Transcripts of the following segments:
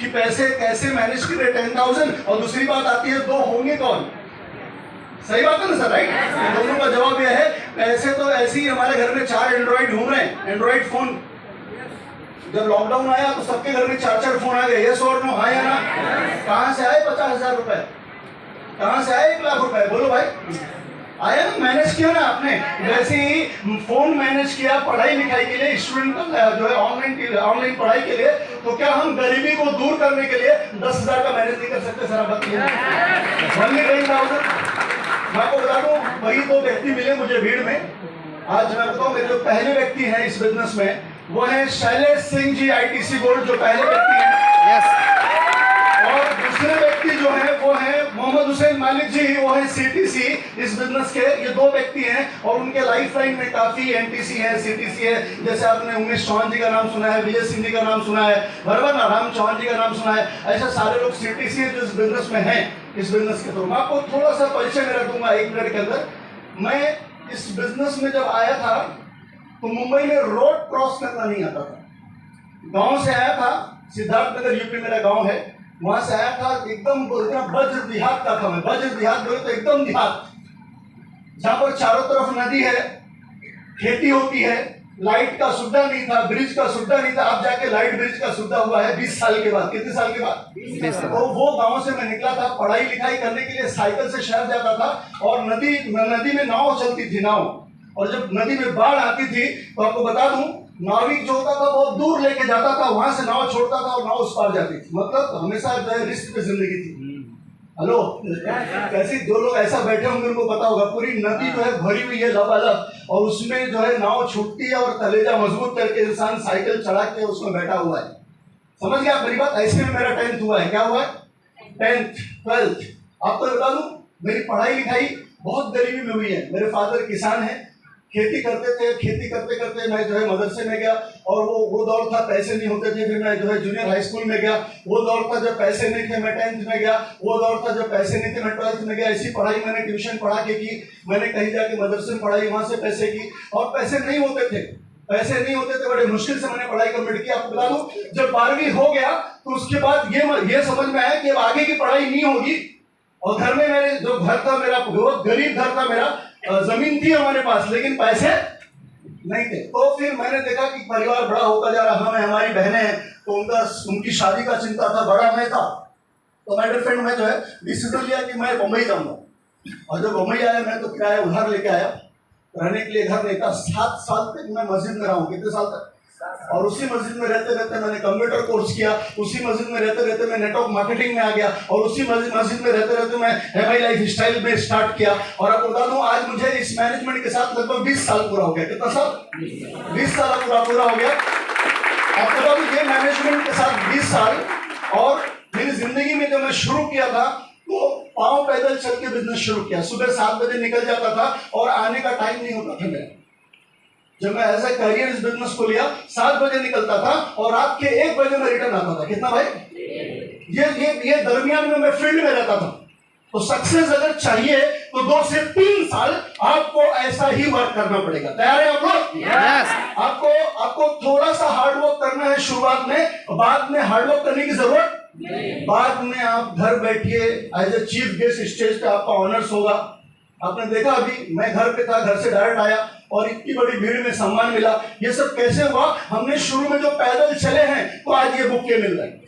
कि पैसे कैसे मैनेज करें 10,000, और दूसरी बात आती है दो होंगे कौन। सही बात है ना सर, राइट? दोनों का जवाब यह है, पैसे तो ऐसे ही हमारे घर में 4 एंड्रॉइड घूम रहे हैं, एंड्रॉइड फोन। जब लॉकडाउन आया तो सबके घर में 4 फोन आ गए, यस और नो, हाँ या ना? कहां से आए 50,000 रुपए? कहां से आए 1 लाख रुपए? बोलो भाई, आया ना? मैनेज किया ना आपने। वैसे ही फोन मैनेज किया पढ़ाई लिखाई के लिए, स्टूडेंट जो है ऑनलाइन पढ़ाई के लिए। तो क्या हम गरीबी को दूर करने के लिए 10,000 का मैनेज नहीं कर सकते? सर बताइए। मैं आपको बता दूं, वही 2 व्यक्ति मिले मुझे भीड़ में। आज मैं बताऊं, मेरे जो पहले व्यक्ति हैं इस बिजनेस में, वो है शैलेश सिंह जी, ITC गोल्ड, जो पहले व्यक्ति हैं। और दूसरे व्यक्ति जो है वो है मोहम्मद हुसैन मालिक जी, वो है CTC इस बिजनेस के। ये 2 व्यक्ति हैं और उनके लाइफ लाइन में काफी NTC है, CTC है। जैसे आपने उमेश चौहान जी का नाम सुना है, विजय सिंह जी का नाम सुना है, बराबर ना, राम चौहान जी का नाम सुना है। ऐसे सारे लोग CTC है जो इस बिजनेस में हैं, इस बिजनेस के। तो मैं आपको थोड़ा सा परिचय मेरा दूंगा 1 मिनट के अंदर। मैं इस बिजनेस में जब आया था तो मुंबई में रोड क्रॉस करना नहीं आता था। गांव से आया था, सिद्धार्थनगर यूपी मेरा गांव है, वहां से आया था। एकदम वज्र देहात का था मैं। वज्र देहात बोले तो एकदम देहात, जहां पर चारों तरफ नदी है, खेती होती है, लाइट का सुविधा नहीं था, ब्रिज का सुविधा नहीं था। अब जाके लाइट ब्रिज का सुविधा हुआ है 20 साल के बाद। कितने साल के बाद? 20 साल। तो वो गांव से मैं निकला था, पढ़ाई लिखाई करने के लिए साइकिल से शहर जाता था। और नदी में नाव चलती थी, नाव। और जब नदी में बाढ़ आती थी तो आपको बता दूं, नाविक जो होता था बहुत दूर लेके जाता था, वहां से नाव छोड़ता था और नाव उस पार जाती थी। मतलब हमेशा जो है रिस्क पे जिंदगी थी। हेलो, कैसे 2 लोग ऐसा बैठे होंगे उनको पता होगा, पूरी नदी जो है भरी हुई है लबालब, और उसमें जो है नाव छूटती है और कलेजा मजबूत करके इंसान साइकिल चढ़ा के उसमें बैठा हुआ है। समझ गया मेरी बात? ऐसे में मेरा 10th हुआ है। क्या हुआ है? 10th 12th। आपको बता दूं, मेरी पढ़ाई लिखाई बहुत गरीबी में हुई है। मेरे फादर किसान हैं, खेती करते थे। खेती करते करते मैं जो है मदरसे में गया, और वो दौर था पैसे नहीं होते थे। फिर मैं जो है जूनियर हाई स्कूल में गया। वो दौर था जब पैसे नहीं थे, मैं 10th में गया। वो दौर था जब पैसे नहीं थे, मैं 12th में गया। ऐसी पढ़ाई मैंने ट्यूशन पढ़ा के की, मैंने कहीं जाके मदरसे में पढ़ाई, वहां से पैसे की। और पैसे नहीं होते थे, बड़े मुश्किल से मैंने पढ़ाई कंप्लीट की। आपको बता दूं, जब 12वीं हो गया तो उसके बाद ये समझ में आया कि अब आगे की पढ़ाई नहीं होगी। और घर में मेरे जो घर था, मेरा बहुत गरीब घर था मेरा, जमीन थी हमारे पास लेकिन पैसे नहीं थे। तो फिर मैंने देखा कि परिवार बड़ा होता जा रहा है, हमारी बहनें हैं, तो उनकी शादी का चिंता था, बड़ा मैं था। तो मेरे फ्रेंड में जो है डिसीजन लिया कि मैं बम्बई जाऊंगा। और जब बम्बई आया, मैं तो किराया उधार लेके आया, रहने के लिए घर नहीं था। 7 साल तक मैं मस्जिद में रहा हूँ। कितने साल तक? और उसी मस्जिद में रहते रहते मैंने कंप्यूटर कोर्स किया, उसी मस्जिद में रहते रहते मैं नेटवर्क मार्केटिंग में आ गया, और उसी मस्जिद में रहते रहते मैं MI लाइफ स्टाइल में स्टार्ट किया। और आपको बता दूं, आज मुझे इस मैनेजमेंट के साथ लगभग 20 साल पूरा हो गया। कितना साल? 20 साल पूरा हो गया। आपको बता दूं, ये मैनेजमेंट के साथ 20 साल। और मेरी जिंदगी में जब मैं शुरू किया था तो पांव पैदल चल के बिजनेस शुरू किया। सुबह 7 बजे निकल जाता था और आने का टाइम नहीं होता था मेरा। जब मैं एज ए करियर इस बिजनेस को लिया, 7 बजे निकलता था और रात के 1 बजे में रिटर्न आता था। कितना भाई? ये दरमियान में मैं फील्ड में रहता था। तो सक्सेस अगर चाहिए तो 2 से 3 साल आपको ऐसा ही वर्क करना पड़ेगा। तैयार है आप लोग? yes. आपको थोड़ा सा हार्ड वर्क करना है शुरुआत में, बाद में हार्ड वर्क करने की जरूरत नहीं। बाद में आप घर बैठिए, as a chief guest stage पे आपका ऑनर्स होगा। आपने देखा, अभी मैं घर पे था, घर से डायरेक्ट आया और इतनी बड़ी भीड़ में सम्मान मिला। ये सब कैसे हुआ? हमने शुरू में जो पैदल चले हैं तो आज ये बुक्के मिल रहे हैं।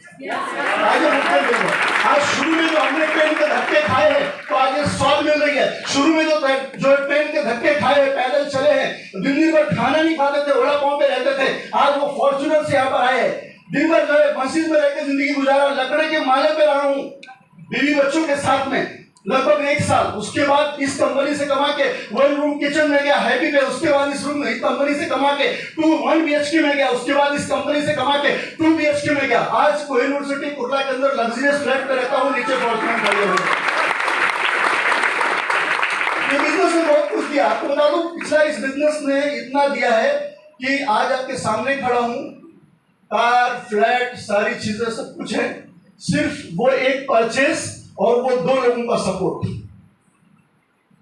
आज ये बुक्के मिल रहे हैं। आज शुरू में जो हमने ट्रेन के धक्के खाए हैं तो आज ये स्वाद मिल रही है। शुरू में जो ट्रेन के धक्के खाए हैं, पैदल चले हैं, दिन भर खाना नहीं खाते थे, वड़ा पाव पे रहते थे, आज वो फॉर्च्यूनर से यहाँ पर आए हैं। दिन भर जो है मस्जिद में रहकर जिंदगी गुजारा, लकड़े के माले पे रहा हूँ बीवी बच्चों के साथ में लगभग 1 साल। उसके बाद इस कंपनी से कमा के 1 रूम किचन में गया हैवी पे। उसके बाद इस कंपनी से कमा के 1 BHK में गया। उसके बाद इस कंपनी से कमा के 2 BHK में गया। आज कोहिनूर सिटी कुर्ला के अंदर लग्जरियस फ्लैट पे रहता हूँ, नीचे अपार्टमेंट खड़े हो। ये बिजनेस ने बहुत कुछ दिया। आपको बता दूं, पिछला इस बिजनेस ने इतना दिया है कि आज आपके सामने खड़ा हूं, कार, फ्लैट, सारी चीजें सब कुछ है। सिर्फ वो एक परचेस और वो 2 लोगों का सपोर्ट।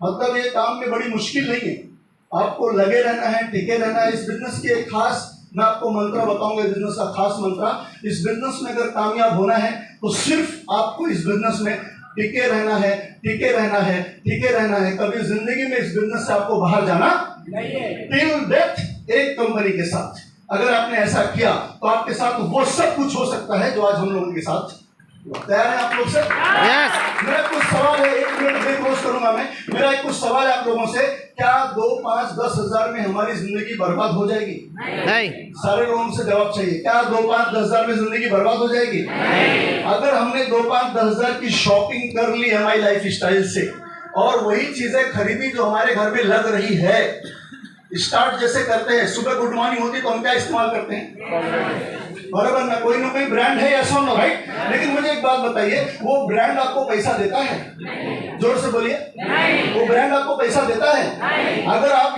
मतलब ये काम में बड़ी मुश्किल नहीं है, आपको लगे रहना है, टिके रहना है। इस बिजनेस की एक खास मैं आपको मंत्र बताऊंगा बिजनेस का, खास मंत्र। इस बिजनेस में अगर कामयाब होना है तो सिर्फ आपको इस बिजनेस में टिके रहना है, टिके रहना है, टिके रहना है। कभी जिंदगी में इस बिजनेस से आपको बाहर जाना नहीं है। टिल डेथ एक कंपनी के साथ अगर आपने ऐसा किया तो आपके साथ वो सब कुछ हो सकता है जो आज हम लोगों के साथ। तैयार है आप लोग से? yes. मेरा कुछ सवाल है, 1 मिनट में क्लोज करूंगा मैं। मेरा कुछ सवाल है आप लोगों से, क्या 2, 5, 10 हजार में हमारी जिंदगी बर्बाद हो जाएगी? नहीं। सारे लोगों से जवाब चाहिए, क्या 2, 5, 10 हजार में जिंदगी बर्बाद हो जाएगी? नहीं। अगर हमने 2, 5, 10 हजार की शॉपिंग कर ली हमारी लाइफ स्टाइल से और वही चीजें खरीदी जो हमारे घर में लग रही है, स्टार्ट जैसे करते हैं, सुबह गुड मॉर्निंग होती तो हम क्या इस्तेमाल करते हैं? बराबर ना कोई ब्रांड है या सो राइट। लेकिन मुझे एक बात बताइए, वो ब्रांड आपको पैसा देता है? जोर से बोलिए। वो ब्रांड आपको पैसा देता है? अगर आप